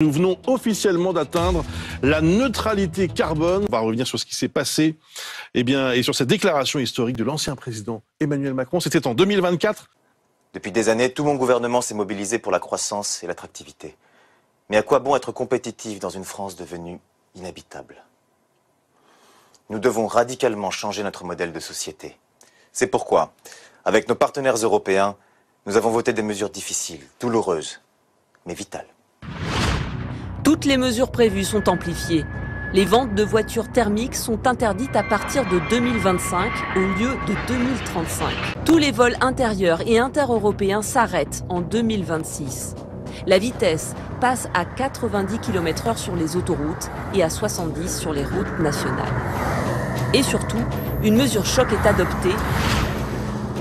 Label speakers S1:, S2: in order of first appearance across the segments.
S1: Nous venons officiellement d'atteindre la neutralité carbone. On va revenir sur ce qui s'est passé et sur cette déclaration historique de l'ancien président Emmanuel Macron. C'était en 2024.
S2: Depuis des années, tout mon gouvernement s'est mobilisé pour la croissance et l'attractivité. Mais à quoi bon être compétitif dans une France devenue inhabitable? Nous devons radicalement changer notre modèle de société. C'est pourquoi, avec nos partenaires européens, nous avons voté des mesures difficiles, douloureuses, mais vitales.
S3: Toutes les mesures prévues sont amplifiées. Les ventes de voitures thermiques sont interdites à partir de 2025 au lieu de 2035. Tous les vols intérieurs et intereuropéens s'arrêtent en 2026. La vitesse passe à 90 km/h sur les autoroutes et à 70 sur les routes nationales. Et surtout, une mesure choc est adoptée,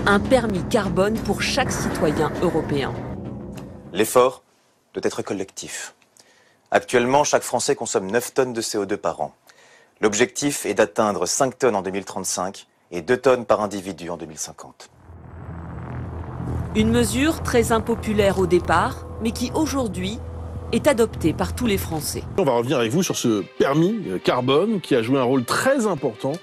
S3: un permis carbone pour chaque citoyen européen.
S2: L'effort doit être collectif. Actuellement, chaque Français consomme 9 tonnes de CO2 par an. L'objectif est d'atteindre 5 tonnes en 2035 et 2 tonnes par individu en 2050.
S3: Une mesure très impopulaire au départ, mais qui aujourd'hui est adoptée par tous les Français.
S1: On va revenir avec vous sur ce permis carbone qui a joué un rôle très important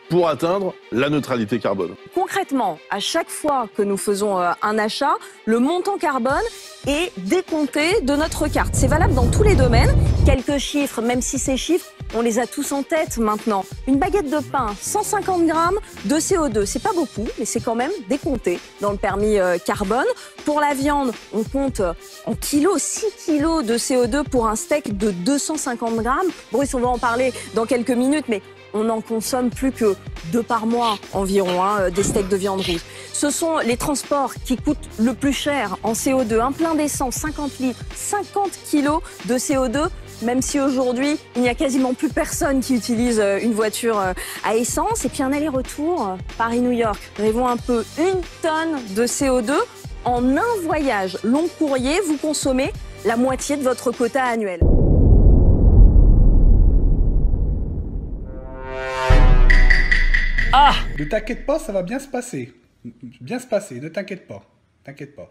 S1: pour atteindre la neutralité carbone.
S4: Concrètement, à chaque fois que nous faisons un achat, le montant carbone est décompté de notre carte. C'est valable dans tous les domaines. Quelques chiffres, même si ces chiffres, on les a tous en tête maintenant. Une baguette de pain, 150 grammes de CO2. C'est pas beaucoup, mais c'est quand même décompté dans le permis carbone. Pour la viande, on compte en kilos, 6 kilos de CO2 pour un steak de 250 grammes. Bruce, on va en parler dans quelques minutes, mais on en consomme plus que 2 par mois environ, des steaks de viande rouge. Ce sont les transports qui coûtent le plus cher en CO2. Un plein d'essence, 50 litres, 50 kilos de CO2, même si aujourd'hui, il n'y a quasiment plus personne qui utilise une voiture à essence. Et puis un aller-retour Paris-New York, rêvons un peu, 1 tonne de CO2. En un voyage long courrier, vous consommez la moitié de votre quota annuel.
S5: Ne t'inquiète pas, ça va bien se passer. Bien se passer, ne t'inquiète pas. T'inquiète pas.